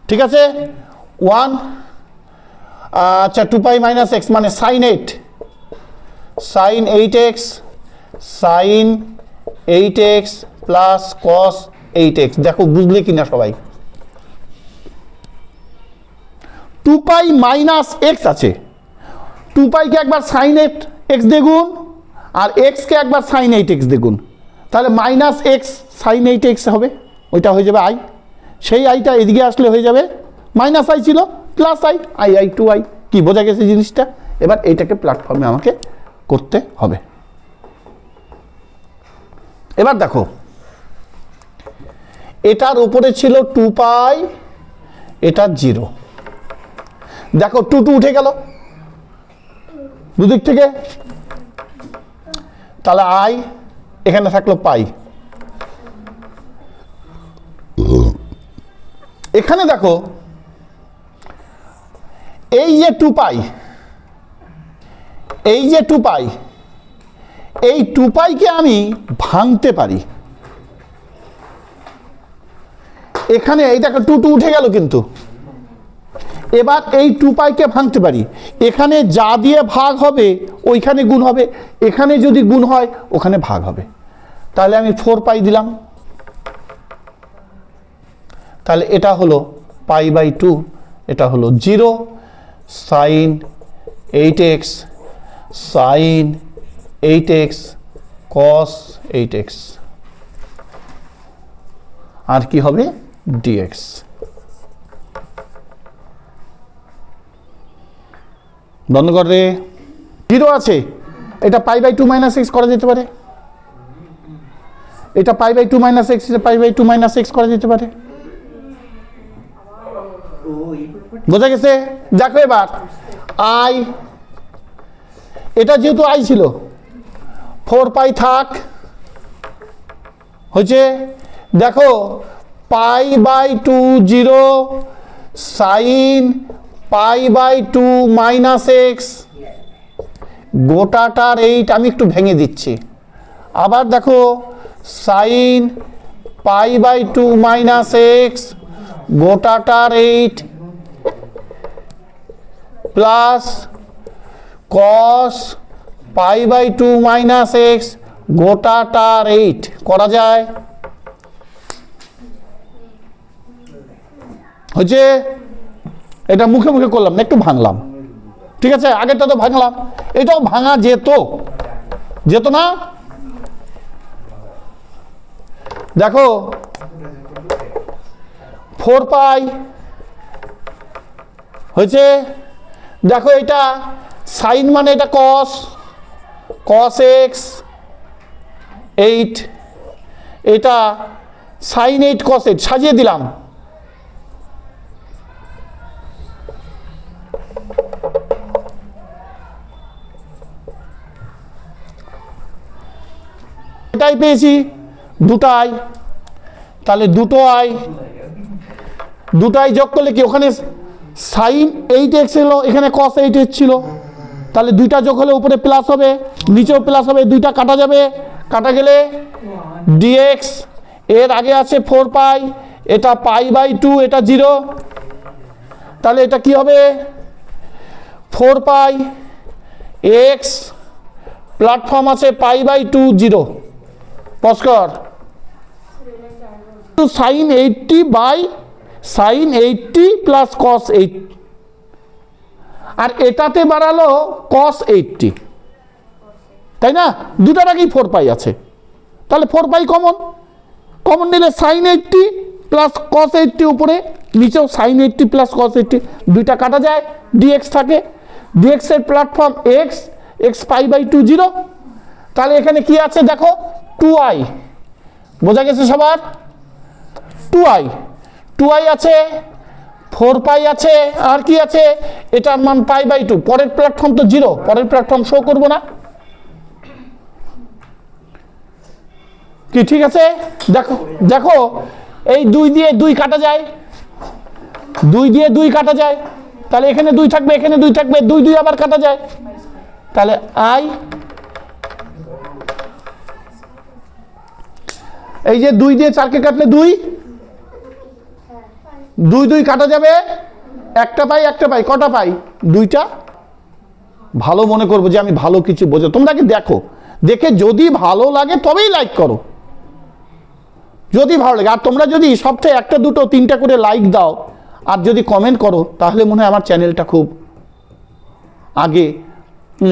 ঠিক আছে। 1 আচ্ছা 2π - x মানে sin 8, sin 8x, sin 8x plus cos 8x। দেখো বুঝলে কিনা সবাই? 2π - x আছে, 2π কে একবার sin 8x দিয়ে গুণ, আর x কে একবার sin 8x দিয়ে গুণ, তাহলে -x sin 8x হবে, ওইটা হয়ে যাবে i। সেই আইটা এদিকে আসলে হয়ে যাবে -i ছিল প্লাস i 2i। কি বোঝা গেছে জিনিসটা? এবার এইটাকে প্ল্যাটফর্মে আমাকে করতে হবে। এবার দেখো, এটার উপরে ছিল 2π, এটা 0। দেখো 2 উঠে গেল দুদিক থেকে, তাহলে i এখানে থাকলো পাই। এখানে দেখো এই যে 2π, এই যে 2π, এই 2π কে আমি ভাঙতে পারি। এখানে এই দেখো 2 উঠে গেল, কিন্তু এবার এই 2π কে ভাঙতে পারি। এখানে যা দিয়ে ভাগ হবে ওইখানে গুণ হবে, এখানে যদি গুণ হয় ওখানে ভাগ হবে। তাহলে আমি 4π দিলাম, তাহলে এটা হলো π/2, এটা হলো 0 sin 8x, sin 8x cos 8x, আর কি হবে? dx। বন্ধ কর রে, 0 আছে, এটা π/2 - x করা যেতে পারে, এটা π/2 - x, এটা π/2 - x করা যেতে পারে। বোঝা গেছে? দেখো এবার i, এটা যেহেতু i ছিল 4π থাক, হয়েছে। দেখো π/2 0 sin π/2 - x, গোটাটার 8 আমি একটু ভেঙে দিচ্ছি। আবার দেখো sin π/2 - x গোটাটার 8 plus cos pi by 2 minus x গোটাটার 8 করা যায়? হচ্ছে এটা মুখে মুখে করলাম না, একটু ভাঙলাম, ঠিক আছে? আগেরটা তো ভাঙলাম, এটাও ভাঙা যেত না? দেখো 4 পাই হয়েছে, দেখো এটা সাইন মানে এটা cos x 8, এটা সাইন 8 cos 8 সাজিয়ে দিলাম। এটাই পেয়েছি দুটাই, তাহলে দুটাই যোগ করলে কি ওখানে সাইন 8x ছিল, এখানে cos 8x ছিল, তাহলে দুইটা যোগ হলে উপরে প্লাস হবে, নিচেও প্লাস হবে, দুইটা কাটা যাবে, কাটা গেলে dx এর আগে আছে 4 পাই, এটা পাই বাই 2, এটা 0, তাহলে এটা কি হবে 4 পাই x প্ল্যাটফর্ম আছে পাই বাই 2 0 পস্কর sine 80 by sine 80 plus cos 8, আর এটাতে বাড়ালো cos 80, তাই না? দুটার আগেই 4 পাই আছে, তাহলে 4 পাই কমন নিলে সাইন 80 প্লাস cos 80 উপরে, নিচেও সাইন 80 প্লাস cos 80, দুইটা কাটা যায়, dx থাকে, dx এর প্ল্যাটফর্ম x পাই বাই 2 0, তাহলে এখানে কি আছে দেখো 2i, বোঝা গেছে সবার? 2i আছে, 4 পাই আছে, আর কি আছে এটার মান পাই বাই 2, পরের প্ল্যাটফর্ম তো 0, পরের প্ল্যাটফর্ম শো করব না কি? ঠিক আছে, দেখো এই 2 দিয়ে 2 কাটা যায়, 2 দিয়ে 2 কাটা যায়, তাহলে এখানে 2 থাকবে, এখানে 2 থাকবে, 2 আবার কাটা যায়, তাহলে i এই যে 2 দিয়ে 4 কে কাটলে 2 কাটা যাবে, একটা পাই, কটা পাই? 2টা। ভালো মনে করবো যে আমি ভালো কিছু বোঝো, তোমরা কি দেখে যদি ভালো লাগে তবেই লাইক করো, যদি ভালো লাগে। আর তোমরা যদি সপ্তাহে 1টা 2টো 3টা করে লাইক দাও আর যদি কমেন্ট করো, তাহলে মনে হয় আমার চ্যানেলটা খুব আগে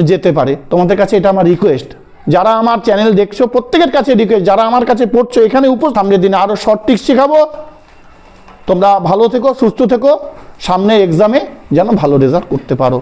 যেতে পারে। তোমাদের কাছে এটা আমার রিকোয়েস্ট, যারা আমার চ্যানেল দেখছো প্রত্যেকের কাছে রিকোয়েস্ট, যারা আমার কাছে পড়ছো এখানে সামনের দিনে আরো শর্ট টিক্স শেখাবো। তোমরা ভালো থেকো, সুস্থ থেকো, সামনে এক্সামে যেন ভালো রেজাল্ট করতে পারো।